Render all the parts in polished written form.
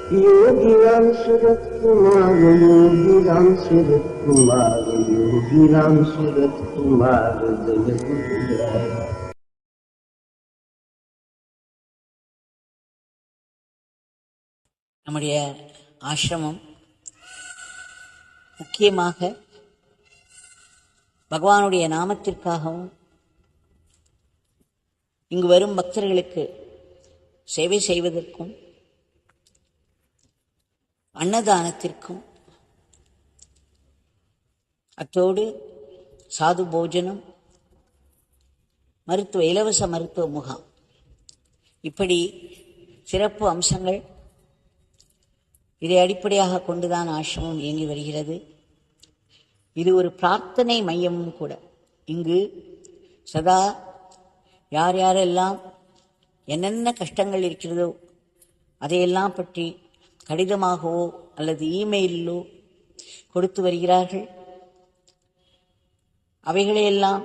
योगीराम सूरत कुमार, योगीराम सूरत कुमार, योगीराम सूरत कुमार जय गुरुराय। நம்முடைய ஆசிரமம் முக்கியமாக பகவானுடைய நாமத்திற்காகவும் இங்கு வரும் பக்தர்களுக்கு சேவை செய்வதற்கும் அன்னதானத்திற்கும் அத்தோடு சாது போஜனம், இலவச மருத்துவ முகாம், இப்படி சிறப்பு அம்சங்கள் இதை அடிப்படையாக கொண்டுதான் ஆசிரமம் இயங்கி வருகிறது. இது ஒரு பிரார்த்தனை மையமும் கூட. இங்கு சதா யார் யாரெல்லாம் என்னென்ன கஷ்டங்கள் இருக்கிறதோ அதையெல்லாம் பற்றி கடிதமாகவோ அல்லது இமெயிலோ கொடுத்து வருகிறார்கள். அவைகளையெல்லாம்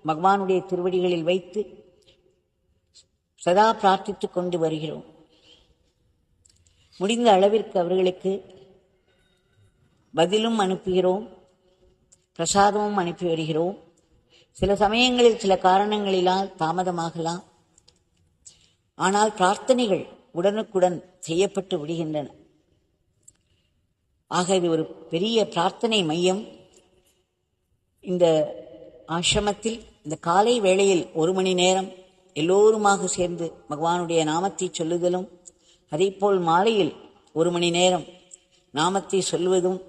பகவானுடைய திருவடிகளில் வைத்து சதா பிரார்த்தித்துக் கொண்டு வருகிறோம். முடிந்த அளவிற்கு அவர்களுக்கு பதிலும் அனுப்புகிறோம், பிரசாதமும் அனுப்பி வருகிறோம். சில சமயங்களில் சில காரணங்களினால் தாமதமாகலாம், ஆனால் பிரார்த்தனைகள் உடனுக்குடன் செய்யப்பட்டு விடுகின்றன. ஆக இது ஒரு பெரிய பிரார்த்தனை மையம். இந்த ஆசிரமத்தில் இந்த காலை வேளையில் 1 மணி நேரம் எல்லோருமாக சேர்ந்து பகவானுடைய நாமத்தை சொல்லுதலும், அதேபோல் மாலையில் 1 மணி நேரம் நாமத்தை சொல்வதும்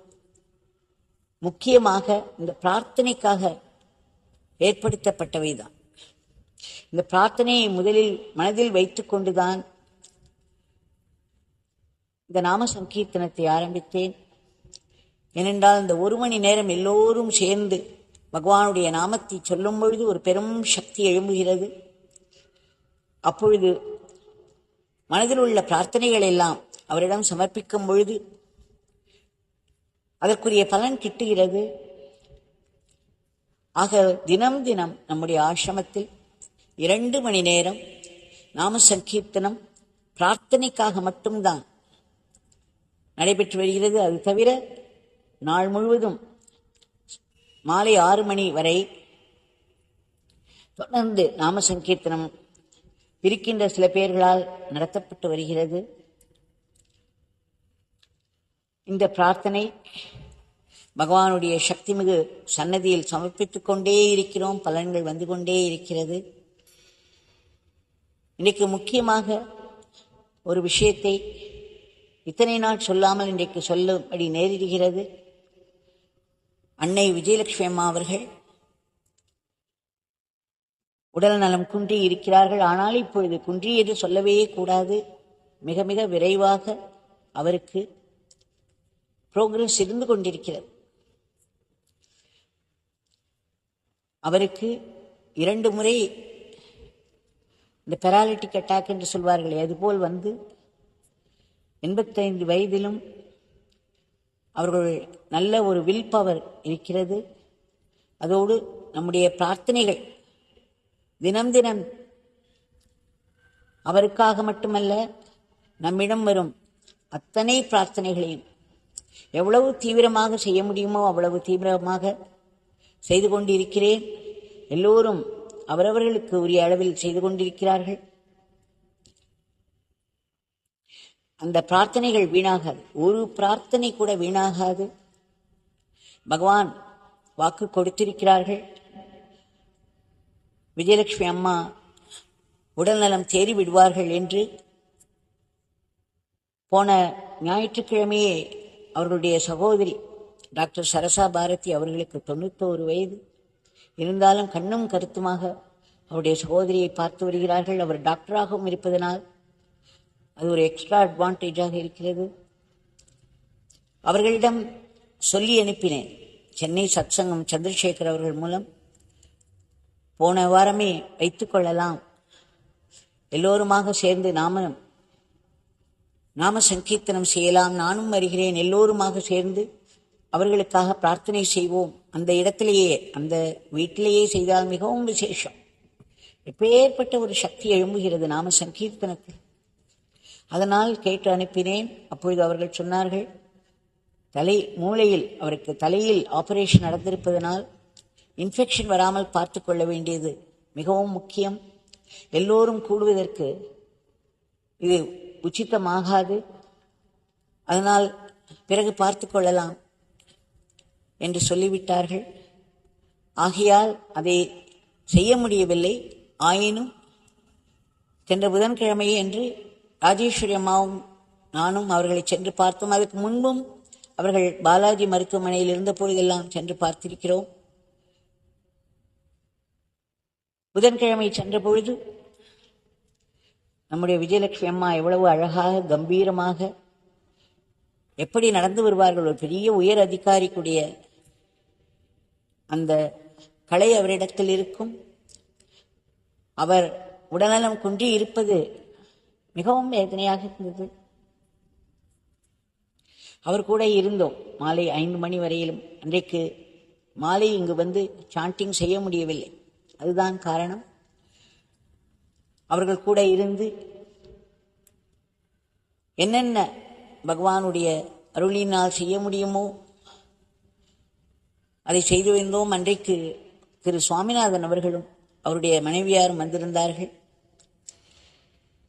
முக்கியமாக இந்த பிரார்த்தனைக்காக ஏற்படுத்தப்பட்டவைதான். இந்த பிரார்த்தனையை முதலில் மனதில் வைத்துக் கொண்டுதான் இந்த நாம சங்கீர்த்தனத்தை ஆரம்பித்தேன். ஏனென்றால் இந்த 1 மணி நேரம் எல்லோரும் சேர்ந்து பகவானுடைய நாமத்தை சொல்லும் பொழுது ஒரு பெரும் சக்தி எழும்புகிறது. அப்பொழுது மனதில் உள்ள பிரார்த்தனைகள் எல்லாம் அவரிடம் சமர்ப்பிக்கும் பொழுது அதற்குரிய பலன் கிட்டுகிறது. ஆக தினம் தினம் நம்முடைய ஆசிரமத்தில் 2 மணி நேரம் நாம சங்கீர்த்தனம் பிரார்த்தனைக்காக மட்டும்தான் நடைபெற்று வருகிறது. அது தவிர நாள் முழுவதும் மாலை 6 மணி வரை தொடர்ந்து நாம சங்கீர்த்தனம் இருக்கின்ற சில பேர்களால் நடத்தப்பட்டு வருகிறது. இந்த பிரார்த்தனை பகவானுடைய சக்திமிகு சன்னதியில் சமர்ப்பித்துக் கொண்டே இருக்கிறோம். பலன்கள் வந்து கொண்டே இருக்கிறது. இன்றைக்கு முக்கியமாக ஒரு விஷயத்தை இத்தனை நாள் சொல்லாமல் இன்றைக்கு சொல்லும்படி நேரிடுகிறது. அன்னை விஜயலட்சுமி அம்மா அவர்கள் உடல் நலம் குன்றி இருக்கிறார்கள். ஆனால் இப்பொழுது குன்றியது சொல்லவே கூடாது. மிக மிக விரைவாக அவருக்கு புரோகிரஸ் இருந்து கொண்டிருக்கிறது. அவருக்கு 2 முறை இந்த பெராலிட்டிக் அட்டாக் என்று சொல்வார்களே, அதுபோல் வந்து 85 வயதிலும் அவர்கள் நல்ல ஒரு வில் பவர் இருக்கிறது. அதோடு நம்முடைய பிரார்த்தனைகள் தினம் தினம் அவருக்காக மட்டுமல்ல, நம்மிடம் வரும் அத்தனை பிரார்த்தனைகளையும் எவ்வளவு தீவிரமாக செய்ய முடியுமோ அவ்வளவு தீவிரமாக செய்து கொண்டிருக்கிறேன். எல்லோரும் அவரவர்களுக்கு உரிய அளவில் செய்து கொண்டிருக்கிறார்கள். அந்த பிரார்த்தனைகள் வீணாகாது. ஒரு பிரார்த்தனை கூட வீணாகாது. பகவான் வாக்கு கொடுத்திருக்கிறார்கள். விஜயலட்சுமி அம்மா உடல்நலம் தேறி விடுவார்கள் என்று. போன ஞாயிற்றுக்கிழமையே அவர்களுடைய சகோதரி டாக்டர் சரசா பாரதி அவர்களுக்கு 91 வயது. இருந்தாலும் கண்ணும் கருத்துமாக அவருடைய சகோதரியை பார்த்து வருகிறார்கள். அவர் டாக்டராகவும் இருப்பதனால் அது ஒரு எக்ஸ்ட்ரா அட்வான்டேஜாக இருக்கிறது. அவர்களிடம் சொல்லி அனுப்பினேன். சென்னை சத்சங்கம் சந்திரசேகர் அவர்கள் மூலம் போன வாரமே வைத்துக் கொள்ளலாம், எல்லோருமாக சேர்ந்து நாம சங்கீர்த்தனம் செய்யலாம், நானும் வருகிறேன், எல்லோருமாக சேர்ந்து அவர்களுக்காக பிரார்த்தனை செய்வோம். அந்த இடத்திலேயே, அந்த வீட்டிலேயே செய்தால் மிகவும் விசேஷம். எப்பேற்பட்ட ஒரு சக்தி எழும்புகிறது நாம சங்கீர்த்தனத்தில். அதனால் கேட்டு அனுப்பினேன். அப்பொழுது அவர்கள் சொன்னார்கள், மூளையில் அவருக்கு தலையில் ஆபரேஷன் நடந்திருப்பதனால் இன்ஃபெக்ஷன் வராமல் பார்த்து கொள்ள வேண்டியது மிகவும் முக்கியம். எல்லோரும் கூடுவதற்கு இது உச்சிதமாகாது. அதனால் பிறகு பார்த்து கொள்ளலாம் என்று சொல்லிவிட்டார்கள். ஆகையால் அதை செய்ய முடியவில்லை. ஆயினும் சென்ற புதன்கிழமை என்று ராஜேஸ்வரி அம்மாவும் நானும் அவர்களை சென்று பார்த்தோம். அதற்கு முன்பும் அவர்கள் பாலாஜி மருத்துவமனையில் இருந்த பொழுதெல்லாம் சென்று பார்த்திருக்கிறோம். புதன்கிழமை சென்ற பொழுது நம்முடைய விஜயலட்சுமி அம்மா எவ்வளவு அழகாக கம்பீரமாக எப்படி நடந்து வருவார்கள். ஒரு பெரிய உயர் அதிகாரிக்குடைய அந்த கலை அவரிடத்தில் இருக்கும். அவர் உடல்நலம் குன்றி இருப்பது மிகவும் வேதனையாக இருந்தது. அவர் கூட இருந்தோம் மாலை 5 மணி வரையிலும். அன்றைக்கு மாலை இங்கு வந்து சாண்டிங் செய்ய முடியவில்லை. அதுதான் காரணம். அவர்கள் கூட இருந்து என்னென்ன பகவானுடைய அருளினால் செய்ய முடியுமோ அதை செய்து வந்தோம். அன்றைக்கு திரு சுவாமிநாதன் அவர்களும் அவருடைய மனைவியாரும் வந்திருந்தார்கள்.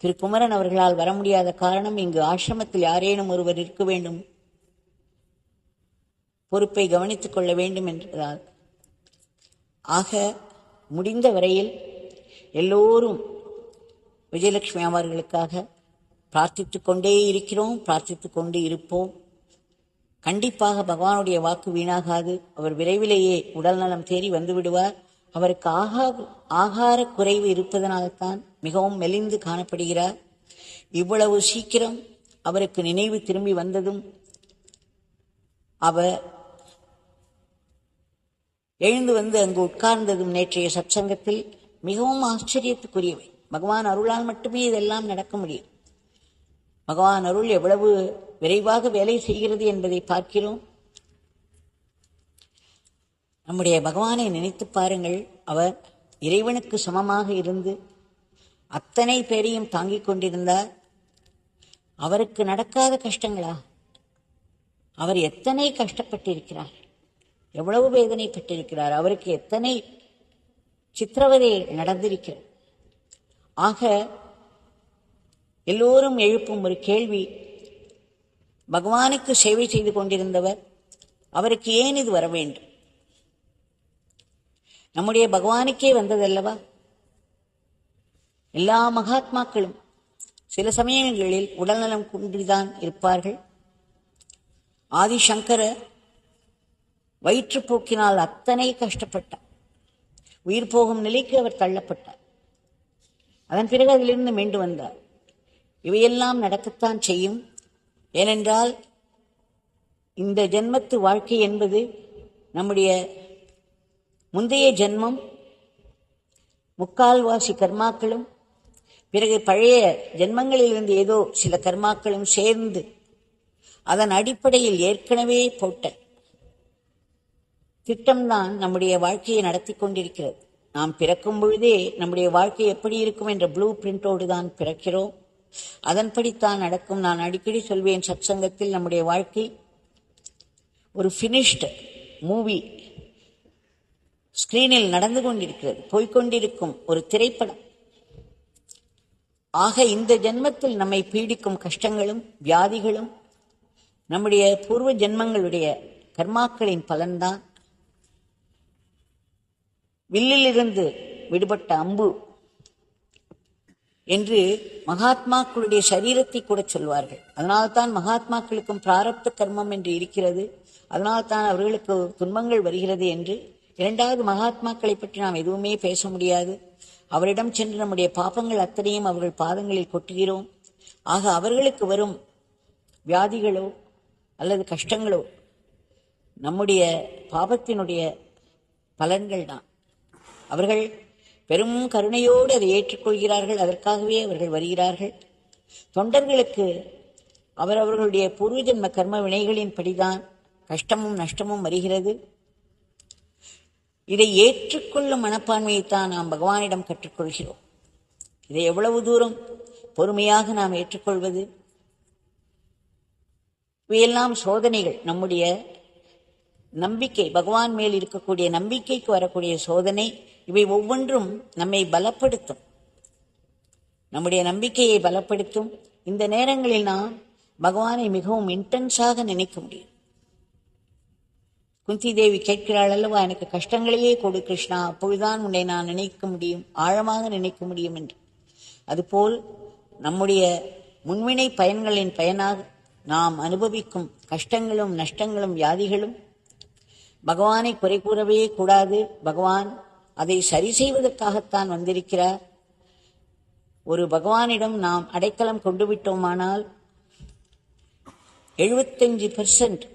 திரு குமரன் அவர்களால் வர முடியாத காரணம், இங்கு ஆசிரமத்தில் யாரேனும் ஒருவர் இருக்க வேண்டும், பொறுப்பை கவனித்துக் கொள்ள வேண்டும் என்பதால். ஆக முடிந்த வரையில் எல்லோரும் விஜயலட்சுமி அவர்களுக்காக பிரார்த்தித்துக் கொண்டே இருக்கிறோம், பிரார்த்தித்துக் கொண்டு இருப்போம். கண்டிப்பாக பகவானுடைய வாக்கு வீணாகாது. அவர் விரைவிலேயே உடல் நலம் தேறி வந்து விடுவார். அவருக்கு ஆகார குறைவு இருப்பதனால்தான் மிகவும் மெலிந்து காணப்படுகிறார். இவ்வளவு சீக்கிரம் அவருக்கு நினைவு திரும்பி வந்ததும் அவர் எழுந்து வந்து அங்கு உட்கார்ந்ததும் நேற்றைய சத்சங்கத்தில் மிகவும் ஆச்சரியத்துக்குரியவை. பகவான் அருளால் மட்டுமே இதெல்லாம் நடக்க முடியும். பகவான் அருள் எவ்வளவு விரைவாக வேலை செய்கிறது என்பதை பார்க்கிறோம். நம்முடைய பகவானை நினைத்து பாருங்கள். அவர் இறைவனுக்கு சமமாக இருந்து அத்தனை பேரையும் தாங்கிக் கொண்டிருந்தார். அவருக்கு நடக்காத கஷ்டங்களா? அவர் எத்தனை கஷ்டப்பட்டிருக்கிறார், எவ்வளவு வேதனைப்பட்டிருக்கிறார், அவருக்கு எத்தனை சித்திரவதை நடந்திருக்கிறது. ஆக எல்லோரும் எழுப்பும் ஒரு கேள்வி, பகவானுக்கு சேவை செய்து கொண்டிருந்தவர் அவருக்கு ஏன் இது வர வேண்டும்? நம்முடைய பகவானுக்கே வந்ததல்லவா? எல்லா மகாத்மாக்களும் சில சமயங்களில் உடல்நலம் குன்றிதான் இருப்பார்கள். ஆதிசங்கரர் வயிற்றுப்போக்கினால் அத்தனை கஷ்டப்பட்டார். உயிர் போகும் நிலைக்கு அவர் தள்ளப்பட்டார். அதன் பிறகு அதிலிருந்து மீண்டு வந்தார். இவையெல்லாம் நடக்கத்தான் செய்யும். ஏனென்றால் இந்த ஜென்மத்து வாழ்க்கை என்பது நம்முடைய முந்தைய ஜென்மம் முக்கால்வாசி கர்மாக்களும் பிறகு பழைய ஜென்மங்களிலிருந்து ஏதோ சில கர்மாக்களும் சேர்ந்து அதன் அடிப்படையில் ஏற்கனவே போட்ட திட்டம்தான் நம்முடைய வாழ்க்கையை நடத்தி கொண்டிருக்கிறது. நாம் பிறக்கும் பொழுதே நம்முடைய வாழ்க்கை எப்படி இருக்கும் என்ற ப்ளூ பிரிண்டோடு தான் பிறக்கிறோம். அதன்படித்தான் நடக்கும். நான் அடிக்கடி சொல்வேன் சத்சங்கத்தில், நம்முடைய வாழ்க்கை ஒரு ஃபினிஷ்டு மூவி ஸ்கிரீனில் நடந்து கொண்டிருக்கிறது, போய்கொண்டிருக்கும் ஒரு திரைப்படம். ஆக இந்த ஜென்மத்தில் நம்மை பீடிக்கும் கஷ்டங்களும் வியாதிகளும் நம்முடைய பூர்வ ஜென்மங்களுடைய கர்மாக்களின் பலன்தான். வில்லிலிருந்து விடுபட்ட அம்பு என்று மகாத்மாக்களுடைய சரீரத்தை கூட சொல்வார்கள். அதனால்தான் மகாத்மாக்களுக்கும் பிராரப்த கர்மம் என்று இருக்கிறது, அதனால்தான் அவர்களுக்கு துன்பங்கள் வருகிறது என்று. இரண்டாவது, மகாத்மாக்களை பற்றி நாம் எதுவுமே பேச முடியாது. அவரிடம் சென்று நம்முடைய பாபங்கள் அத்தனையும் அவர்கள் பாதங்களில் கொட்டுகிறோம். ஆக அவர்களுக்கு வரும் வியாதிகளோ அல்லது கஷ்டங்களோ நம்முடைய பாபத்தினுடைய பலன்கள் தான். அவர்கள் பெரும் கருணையோடு அதை ஏற்றுக்கொள்கிறார்கள். அதற்காகவே அவர்கள் வருகிறார்கள். தொண்டர்களுக்கு அவரவர்களுடைய பூர்வ ஜென்ம கர்ம வினைகளின் படிதான் கஷ்டமும் நஷ்டமும் வருகிறது. இதை ஏற்றுக்கொள்ளும் மனப்பான்மையைத்தான் நாம் பகவானிடம் கற்றுக்கொள்கிறோம். இதை எவ்வளவு தூரம் பொறுமையாக நாம் ஏற்றுக்கொள்வது, இவையெல்லாம் சோதனைகள். நம்முடைய நம்பிக்கை, பகவான் மேல் இருக்கக்கூடிய நம்பிக்கைக்கு வரக்கூடிய சோதனை. இவை ஒவ்வொன்றும் நம்மை பலப்படுத்தும், நம்முடைய நம்பிக்கையை பலப்படுத்தும். இந்த நேரங்களில் நாம் பகவானை மிகவும் இன்டென்ஸாக நினைக்க முடியும். குந்தி தேவி கேட்கிறாள் அல்லவா, எனக்கு கஷ்டங்களையே கொடு கிருஷ்ணா, அப்பொழுதுதான் உன்னை நான் நினைக்க முடியும், ஆழமாக நினைக்க முடியும் என்று. அதுபோல் நம்முடைய முன்வினை பயன்களின் பயனாக நாம் அனுபவிக்கும் கஷ்டங்களும் நஷ்டங்களும் வியாதிகளும் பகவானை குறை கூறவே கூடாது. பகவான் அதை சரி செய்வதற்காகத்தான் வந்திருக்கிறார். ஒரு பகவானிடம் நாம் அடைக்கலம் கொண்டு விட்டோமானால் 75%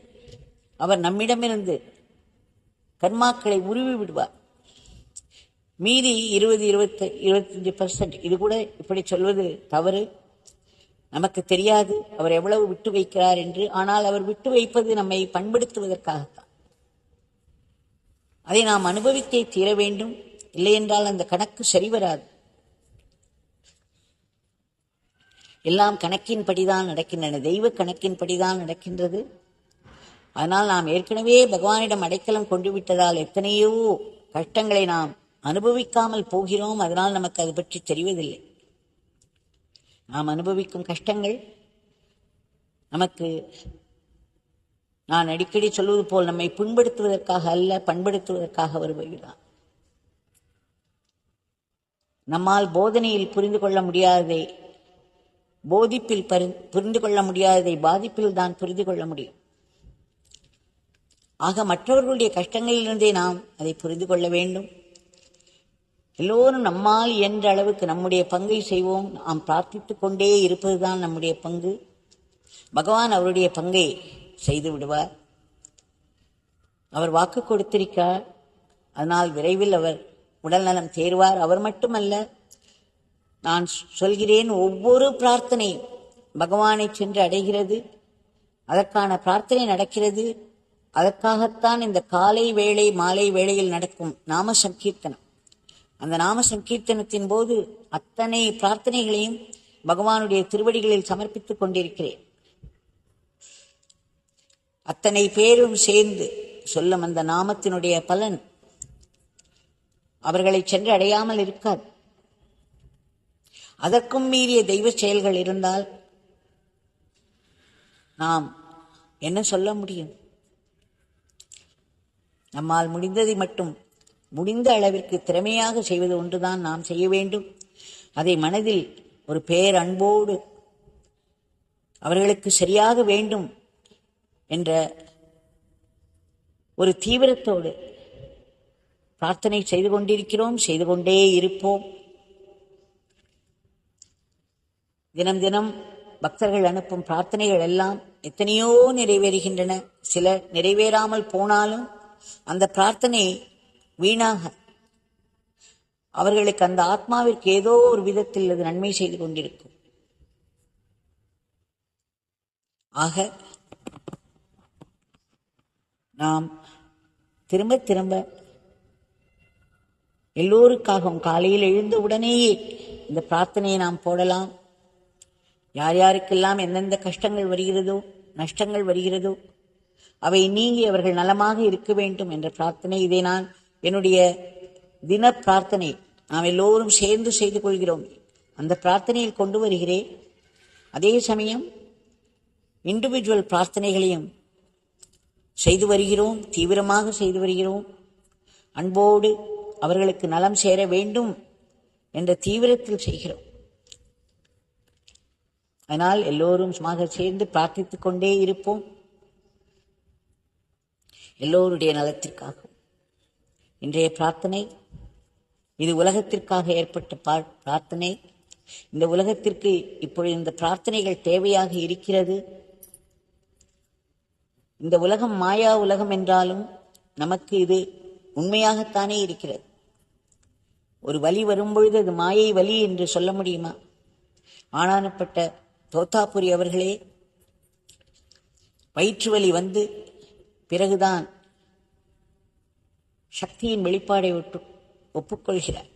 அவர் நம்மிடமிருந்து கர்மாக்களை உருவி விடுவார். மீதி 20-25%, இது கூட இப்படி சொல்வது தவறு, நமக்கு தெரியாது அவர் எவ்வளவு விட்டு வைக்கிறார் என்று. ஆனால் அவர் விட்டு வைப்பது நம்மை பண்படுத்துவதற்காகத்தான். அதை நாம் அனுபவித்தே தீர வேண்டும். இல்லையென்றால் அந்த கணக்கு சரிவராது. எல்லாம் கணக்கின்படிதான் நடக்கின்றன, தெய்வ கணக்கின்படிதான் நடக்கின்றது. அதனால் நாம் ஏற்கனவே பகவானிடம் அடைக்கலம் கொண்டு விட்டதால் எத்தனையோ கஷ்டங்களை நாம் அனுபவிக்காமல் போகிறோம். அதனால் நமக்கு அது பற்றி தெரிவதில்லை. நாம் அனுபவிக்கும் கஷ்டங்கள் நமக்கு, நான் அடிக்கடி சொல்வது போல், நம்மை புண்படுத்துவதற்காக அல்ல, பண்படுத்துவதற்காக வருவதுதான். நம்மால் போதனையில் புரிந்து கொள்ள முடியாததை, போதிப்பில் புரிந்து கொள்ள முடியாததை பாதிப்பில் தான் புரிந்து கொள்ள முடியும். ஆக மற்றவர்களுடைய கஷ்டங்களிலிருந்தே நாம் அதை புரிந்து கொள்ள வேண்டும். எல்லோரும் நம்மால் இயன்ற அளவுக்கு நம்முடைய பங்கை செய்வோம். நாம் பிரார்த்தித்துக் கொண்டே இருப்பதுதான் நம்முடைய பங்கு. பகவான் அவருடைய பங்கை செய்து விடுவார். அவர் வாக்கு கொடுத்திருக்கிறார். அதனால் விரைவில் அவர் உடல் நலம் தேர்வார். அவர் மட்டுமல்ல, நான் சொல்கிறேன், ஒவ்வொரு பிரார்த்தனையும் பகவானை சென்று அடைகிறது. அதற்கான பிரார்த்தனை நடக்கிறது. அதற்காகத்தான் இந்த காலை வேளை மாலை வேளையில் நடக்கும் நாம சங்கீர்த்தனம். அந்த நாம சங்கீர்த்தனத்தின் போது அத்தனை பிரார்த்தனைகளையும் பகவானுடைய திருவடிகளில் சமர்ப்பித்துக் கொண்டிருக்கிறேன். அத்தனை பேரும் சேர்ந்து சொல்லும் அந்த நாமத்தினுடைய பலன் அவர்களை சென்று அடையாமல் இருக்காது. அதற்கும் மீறிய தெய்வ செயல்கள் இருந்தால் நாம் என்ன சொல்ல முடியும்? நம்மால் முடிந்ததை மட்டும் முடிந்த அளவிற்கு திறமையாக செய்வது ஒன்றுதான் நாம் செய்ய வேண்டும். அதை மனதில் ஒரு பேர் அன்போடு அவர்களுக்கு சரியாக வேண்டும் என்ற ஒரு தீவிரத்தோடு பிரார்த்தனை செய்து கொண்டிருக்கிறோம், செய்து கொண்டே இருப்போம். தினம் தினம் பக்தர்கள் அனுப்பும் பிரார்த்தனைகள் எல்லாம் எத்தனையோ நிறைவேறுகின்றன. சில நிறைவேறாமல் போனாலும் அந்த பிரார்த்தனை வீணாக அவர்களுக்கு, அந்த ஆத்மாவிற்கு ஏதோ ஒரு விதத்தில் அது நன்மை செய்து கொண்டிருக்கும். ஆக நாம் திரும்ப திரும்ப எல்லோருக்காகவும் காலையில் எழுந்த உடனேயே இந்த பிரார்த்தனையை நாம் போடலாம். யார் யாருக்கெல்லாம் எந்தெந்த கஷ்டங்கள் வருகிறதோ, நஷ்டங்கள் வருகிறதோ, அவை நீங்கி அவர்கள் நலமாக இருக்க வேண்டும் என்ற பிரார்த்தனை. இதை நான் என்னுடைய தின பிரார்த்தனை நாம் எல்லோரும் சேர்ந்து செய்து கொள்கிறோம், அந்த பிரார்த்தனையில் கொண்டு வருகிறேன். அதே சமயம் இண்டிவிஜுவல் பிரார்த்தனைகளையும் செய்து வருகிறோம், தீவிரமாக செய்து வருகிறோம். அன்போடு அவர்களுக்கு நலம் சேர வேண்டும் என்ற தீவிரத்தில் செய்கிறோம். அதனால் எல்லோரும் சுமாக சேர்ந்து பிரார்த்தித்துக் கொண்டே இருப்போம், எல்லோருடைய நலத்திற்காக. இன்றைய பிரார்த்தனை இது உலகத்திற்காக ஏற்பட்ட பிரார்த்தனை. இந்த உலகத்திற்கு இப்பொழுது இந்த பிரார்த்தனைகள் தேவையாக இருக்கிறது. இந்த உலகம் மாயா உலகம் என்றாலும் நமக்கு இது உண்மையாகத்தானே இருக்கிறது. ஒரு வலி வரும்பொழுது அது மாயை வலி என்று சொல்ல முடியுமா? ஆனானப்பட்ட தோத்தாபுரி அவர்களே, வயிற்று வலி வந்து பிறகுதான் சக்தியின் வெளிப்பாடை ஒப்புக்கொள்கிறார்.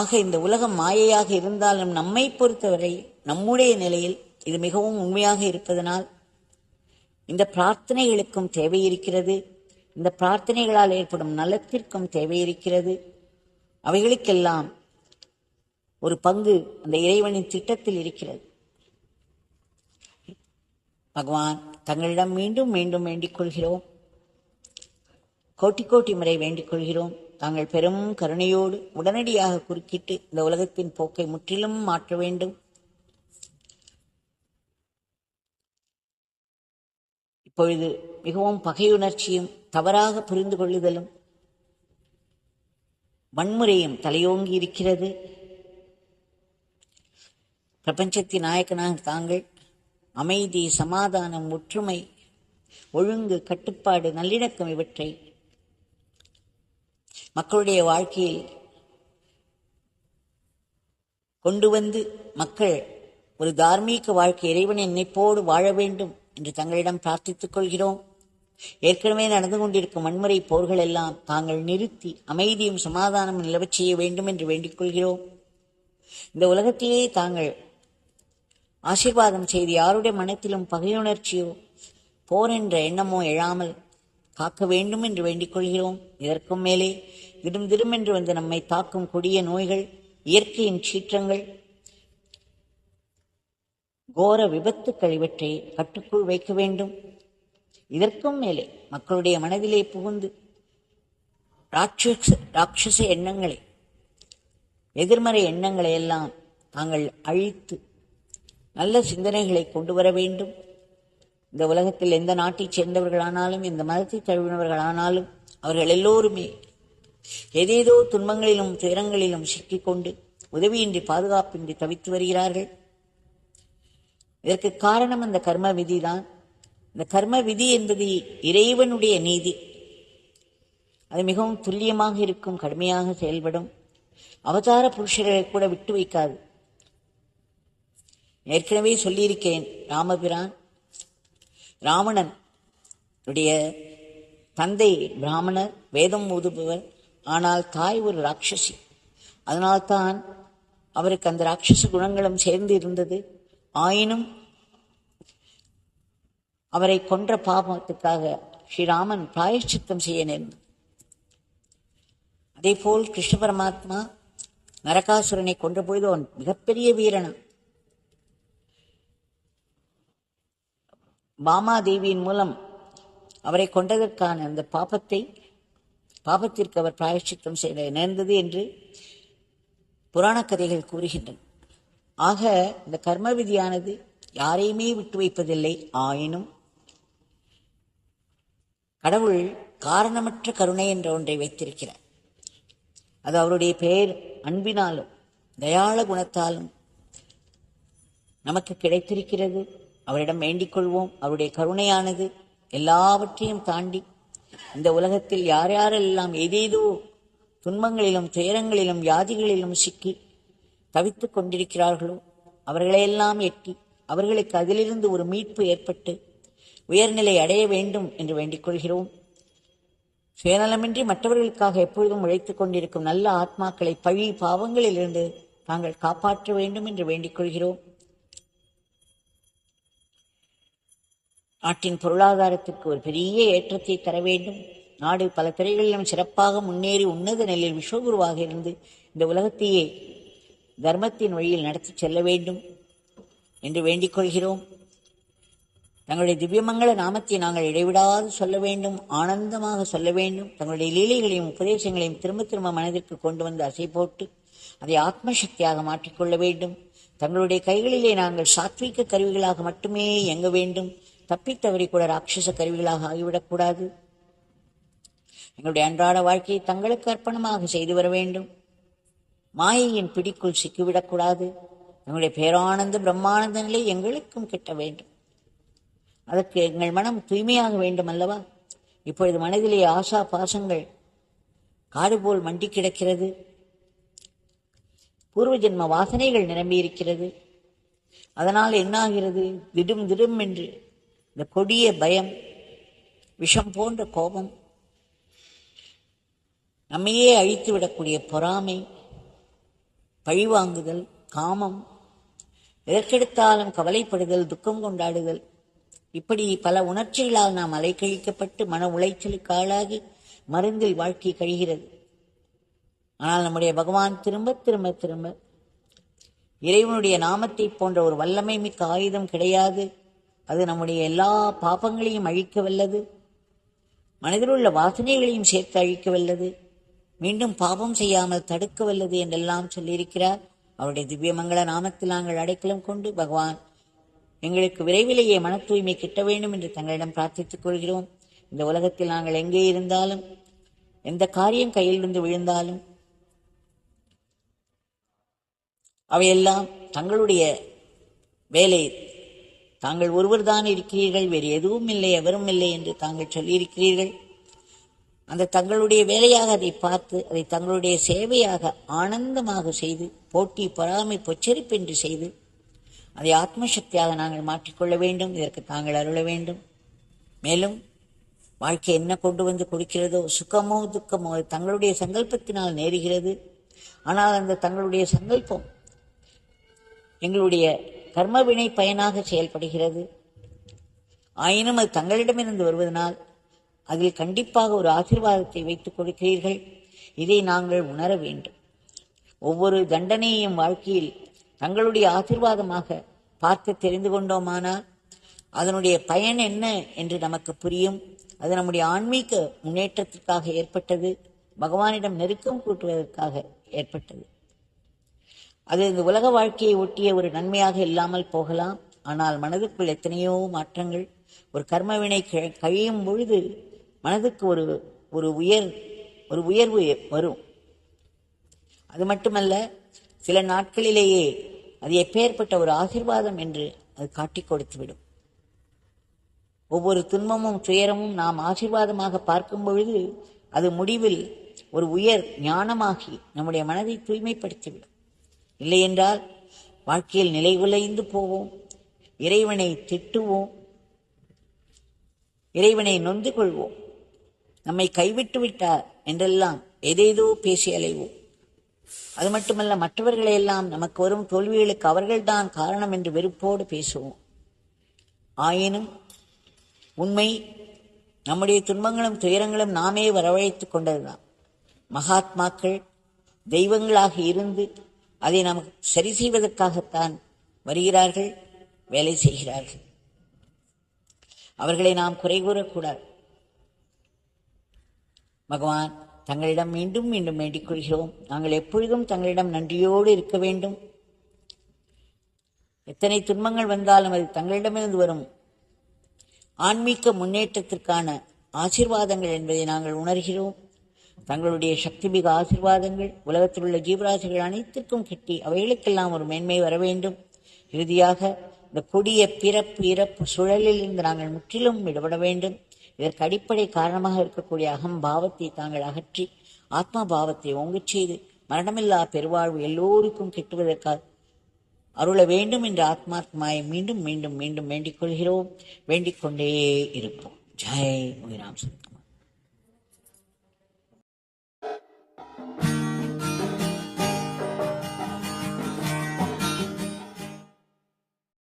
ஆக இந்த உலகம் மாயையாக இருந்தாலும் நம்மை பொறுத்தவரை நம்முடைய நிலையில் இது மிகவும் உண்மையாக இருப்பதனால் இந்த பிரார்த்தனைகளுக்கும் தேவை இருக்கிறது. இந்த பிரார்த்தனைகளால் ஏற்படும் நலத்திற்கும் தேவை இருக்கிறது. அவைகளுக்கெல்லாம் ஒரு பங்கு அந்த இறைவனின் திட்டத்தில் இருக்கிறது. பகவான் தங்களிடம் மீண்டும் மீண்டும் வேண்டிக் கொள்கிறோம், கோட்டி கோட்டி முறை வேண்டிக் கொள்கிறோம். தாங்கள் பெரும் கருணையோடு உடனடியாக குறுக்கிட்டு இந்த உலகத்தின் போக்கை முற்றிலும் மாற்ற வேண்டும். இப்பொழுது மிகவும் பகையுணர்ச்சியும் தவறாக புரிந்து கொள்ளுதலும் வன்முறையும் தலையோங்கி இருக்கிறது. பிரபஞ்சத்தின் நாயகனாக தாங்கள் அமைதி, சமாதானம், ஒற்றுமை, ஒழுங்கு, கட்டுப்பாடு, நல்லிணக்கம் இவற்றை மக்களுடைய வாழ்க்கையில் கொண்டு வந்து மக்கள் ஒரு தார்மீக வாழ்க்கை இறைவனின் நினைப்போடு வாழ வேண்டும் என்று தங்களிடம் பிரார்த்தித்துக் கொள்கிறோம். ஏற்கனவே நடந்து கொண்டிருக்கும் வன்முறை போர்கள் எல்லாம் தாங்கள் நிறுத்தி அமைதியும் சமாதானமும் நிலவச் செய்ய வேண்டும் என்று வேண்டிக் கொள்கிறோம். இந்த உலகத்தையே தாங்கள் ஆசீர்வாதம் செய்து யாருடைய மனத்திலும் பகையுணர்ச்சியோ போர் என்ற எண்ணமோ எழாமல் காக்க வேண்டும் என்று வேண்டிக் கொள்கிறோம். இதற்கும் மேலே திடும் திடும் என்று வந்து நம்மை தாக்கும் கொடிய நோய்கள், இயற்கையின் சீற்றங்கள், கோர விபத்துக்கள் இவற்றை கட்டுக்குள் வைக்க வேண்டும். இதற்கும் மேலே மக்களுடைய மனதிலே புகுந்து ராட்சச எண்ணங்களை, எதிர்மறை எண்ணங்களை எல்லாம் தாங்கள் அழித்து நல்ல சிந்தனைகளை கொண்டு வர வேண்டும். இந்த உலகத்தில் எந்த நாட்டைச் சேர்ந்தவர்களானாலும் எந்த மதத்தை தழுவினவர்களானாலும் அவர்கள் எல்லோருமே ஏதேதோ துன்பங்களிலும் துயரங்களிலும் சிக்கிக்கொண்டு உதவியின்றி பாதுகாப்பின்றி தவித்து வருகிறார்கள். இதற்கு காரணம் அந்த கர்ம விதிதான். இந்த கர்ம விதி என்பது இறைவனுடைய நீதி. அது மிகவும் துல்லியமாக இருக்கும், கடுமையாக செயல்படும். அவதார புருஷர்களை கூட விட்டு வைக்காது. ஏற்கனவே சொல்லியிருக்கிறேன், ராமபிரான் ராவணன் உடைய தந்தை பிராமணர், வேதம் ஓதுபவர், ஆனால் தாய் ஒரு ராட்சசி. அதனால்தான் அவருக்கு அந்த ராட்சச குணங்களும் சேர்ந்து இருந்தது. ஆயினும் அவரை கொன்ற பாபத்துக்காக ஸ்ரீராமன் பிராயஷ்சித்தம் செய்ய நேர்ந்தது. அதே போல் கிருஷ்ண பரமாத்மா நரகாசுரனை கொன்ற பொழுது அவன் மிகப்பெரிய வீரனா. பாமாதேவியின் மூலம் அவரை கொண்டதற்கான அந்த பாபத்திற்கு அவர் பிராயஷ்சித்தம் செய்ய நேர்ந்தது என்று புராண கதைகள் கூறுகின்றன. ஆக இந்த கர்ம விதியானது யாரையுமே விட்டு வைப்பதில்லை. ஆயினும் கடவுள் காரணமற்ற கருணை என்ற ஒன்றை வைத்திருக்கிறார். அது அவருடைய பெயர் அன்பினாலும் தயாள குணத்தாலும் நமக்கு கிடைத்திருக்கிறது. அவரிடம் வேண்டிக் கொள்வோம். அவருடைய கருணையானது எல்லாவற்றையும் தாண்டி இந்த உலகத்தில் யார் யாரெல்லாம் ஏதேதோ துன்பங்களிலும் துயரங்களிலும் வியாதிகளிலும் சிக்கி தவித்துக் கொண்டிருக்கிறார்களோ அவர்களையெல்லாம் எட்டி அவர்களுக்கு அதிலிருந்து ஒரு மீட்பு ஏற்பட்டு உயர்நிலை அடைய வேண்டும் என்று வேண்டிக் கொள்கிறோம். சுயநலமின்றி மற்றவர்களுக்காக எப்பொழுதும் உழைத்துக் கொண்டிருக்கும் நல்ல ஆத்மாக்களை பழி பாவங்களிலிருந்து தாங்கள் காப்பாற்ற வேண்டும் என்று வேண்டிக் கொள்கிறோம். நாட்டின் பொருளாதாரத்திற்கு ஒரு பெரிய ஏற்றத்தை தர வேண்டும். நாடு பல துறைகளிலும் சிறப்பாக முன்னேறி உன்னத நிலையில் விஸ்வகுருவாக இருந்து இந்த உலகத்தையே தர்மத்தின் வழியில் நடத்தி செல்ல வேண்டும் என்று வேண்டிக் கொள்கிறோம். தங்களுடைய திவ்யமங்கள நாமத்தை நாங்கள் இடைவிடாது சொல்ல வேண்டும், ஆனந்தமாக சொல்ல வேண்டும். தங்களுடைய லீலைகளையும் உபதேசங்களையும் திரும்ப திரும்ப மனதிற்கு கொண்டு வந்து அசை போட்டு அதை ஆத்மசக்தியாக மாற்றிக்கொள்ள வேண்டும். தங்களுடைய கைகளிலே நாங்கள் சாத்வீக கருவிகளாக மட்டுமே இயங்க வேண்டும். தப்பித்தவரை கூட ராட்சச கருவிகளாக ஆகிவிடக்கூடாது. எங்களுடைய அன்றாட வாழ்க்கையை தங்களுக்கு அர்ப்பணமாக செய்து வர வேண்டும். மாயையின் பிடிக்குள் சிக்கிவிடக்கூடாது. எங்களுடைய பேரானந்த பிரம்மானந்த நிலை எங்களுக்கும் கிட்ட வேண்டும். அதற்கு எங்கள் மனம் தூய்மையாக வேண்டும் அல்லவா? இப்பொழுது மனதிலே ஆசா பாசங்கள் காடு போல் மண்டி கிடக்கிறது. பூர்வ ஜென்ம வாசனைகள் நிரம்பியிருக்கிறது. அதனால் என்னாகிறது? திடும் திடும் என்று இந்த கொடிய பயம், விஷம் போன்ற கோபம், நம்மையே அழித்து விடக்கூடிய பொறாமை, பழிவாங்குதல், காமம், எதற்கெடுத்தாலும் கவலைப்படுதல், துக்கம் கொண்டாடுதல், இப்படி பல உணர்ச்சிகளால் நாம் அலைக்கழிக்கப்பட்டு மன உளைச்சலுக்கு ஆளாகி மருந்தில் வாழ்க்கை கழிகிறது. ஆனால் நம்முடைய பகவான் திரும்ப திரும்ப திரும்ப இறைவனுடைய நாமத்தை போன்ற ஒரு வல்லமை மிக்க ஆயுதம் கிடையாது. அது நம்முடைய எல்லா பாபங்களையும் அழிக்க வல்லது, மனதில் உள்ள வாசனைகளையும் சேர்த்து அழிக்க வல்லது, மீண்டும் பாபம் செய்யாமல் தடுக்க வல்லது என்றெல்லாம் சொல்லியிருக்கிறார். அவருடைய திவ்யமங்கள நாமத்தில் நாங்கள் அடைக்கலம் கொண்டு பகவான் எங்களுக்கு விரைவிலேயே மன தூய்மை கிட்ட வேண்டும் என்று தங்களிடம் பிரார்த்தித்துக் கொள்கிறோம். இந்த உலகத்தில் நாங்கள் எங்கே இருந்தாலும், எந்த காரியம் கையிலிருந்து விழுந்தாலும் அவையெல்லாம் தங்களுடைய வேலை, தாங்கள் ஒருவர் தான் இருக்கிறீர்கள், வேறு எதுவும் இல்லை, எவரும் இல்லை என்று தாங்கள் சொல்லியிருக்கிறீர்கள். அந்த தங்களுடைய வேலையாக அதை பார்த்து அதை தங்களுடைய சேவையாக ஆனந்தமாக செய்து, போட்டி பொறாமை பொச்சரிப்பின்றி செய்து அதை ஆத்மசக்தியாக நாங்கள் மாற்றிக்கொள்ள வேண்டும். இதற்கு தாங்கள் அருள வேண்டும். மேலும் வாழ்க்கை என்ன கொண்டு வந்து கொடுக்கிறதோ, சுகமோ துக்கமோ, தங்களுடைய சங்கல்பத்தினால் நேருகிறது. ஆனால் அந்த தங்களுடைய சங்கல்பம் எங்களுடைய கர்மவினை பயனாக செயல்படுகிறது. ஆயினும் அது தங்களிடமிருந்து வருவதனால் அதில் கண்டிப்பாக ஒரு ஆசீர்வாதத்தை வைத்துக் கொடுக்கிறீர்கள். இதை நாங்கள் உணர வேண்டும். ஒவ்வொரு தண்டனையையும் வாழ்க்கையில் தங்களுடைய ஆசீர்வாதமாக பார்த்து தெரிந்து கொண்டோமானால் அதனுடைய பயன் என்ன என்று நமக்கு புரியும். அது நம்முடைய ஆன்மீக முன்னேற்றத்திற்காக ஏற்பட்டது, பகவானிடம் நெருக்கம் கூட்டுவதற்காக ஏற்பட்டது. அது இந்த உலக வாழ்க்கையை ஒட்டிய ஒரு நன்மையாக இல்லாமல் போகலாம். ஆனால் மனதுக்குள் எத்தனையோ மாற்றங்கள், ஒரு கர்மவினை கழியும் பொழுது மனதுக்கு ஒரு உயர்வு வரும். அது மட்டுமல்ல, சில நாட்களிலேயே அது எப்பேற்பட்ட ஒரு ஆசீர்வாதம் என்று அது காட்டிக் கொடுத்துவிடும். ஒவ்வொரு துன்பமும் துயரமும் நாம் ஆசீர்வாதமாக பார்க்கும் பொழுது அது முடிவில் ஒரு உயர் ஞானமாகி நம்முடைய மனதை தூய்மைப்படுத்திவிடும். இல்லையென்றால் வாழ்க்கையில் நிலை குலைந்து போவோம், இறைவனை திட்டுவோம், இறைவனை நொந்து கொள்வோம், நம்மை கைவிட்டு விட்டார் என்றெல்லாம் ஏதேதோ பேசி அலைவோம். அது மட்டுமல்ல, மற்றவர்களையெல்லாம் நமக்கு வரும் தோல்விகளுக்கு அவர்கள்தான் காரணம் என்று வெறுப்போடு பேசுவோம். ஆயினும் உண்மை, நம்முடைய துன்பங்களும் துயரங்களும் நாமே வரவழைத்துக் கொண்டதுதான். மகாத்மாக்கள் தெய்வங்களாக இருந்து அதை நமக்கு சரி செய்வதற்காகத்தான் வருகிறார்கள், வேலை செய்கிறார்கள். அவர்களை நாம் குறை கூறக்கூடாது. பகவான் தங்களிடம் மீண்டும் மீண்டும் வேண்டிக் கொள்கிறோம். நாங்கள் எப்பொழுதும் தங்களிடம் நன்றியோடு இருக்க வேண்டும். எத்தனை துன்பங்கள் வந்தாலும் அது தங்களிடமிருந்து வரும் ஆன்மீக முன்னேற்றத்திற்கான ஆசீர்வாதங்கள் என்பதை நாங்கள் உணர்கிறோம். தங்களுடைய சக்தி மிக ஆசீர்வாதங்கள் உலகத்தில் உள்ள ஜீவராசிகள் அனைத்திற்கும் கிட்டி அவைகளுக்கெல்லாம் ஒரு மேன்மை வர வேண்டும். இறுதியாக இந்த கொடிய பிறப்பு இறப்பு சுழலில் இருந்து நாங்கள் முற்றிலும் விடுபட வேண்டும். இதற்கு அடிப்படை காரணமாக இருக்கக்கூடிய அகம்பாவத்தை தாங்கள் அகற்றி ஆத்மா பாவத்தை ஓங்கச் செய்து மரணமில்லா பெருவாழ்வு எல்லோருக்கும் கிட்டுவதற்காக அருள வேண்டும் என்ற ஆத்மாத்மாயை மீண்டும் மீண்டும் மீண்டும் வேண்டிக் கொள்கிறோம். வேண்டிக் கொண்டே இருப்போம். ஜெய் ஸ்ரீராம்.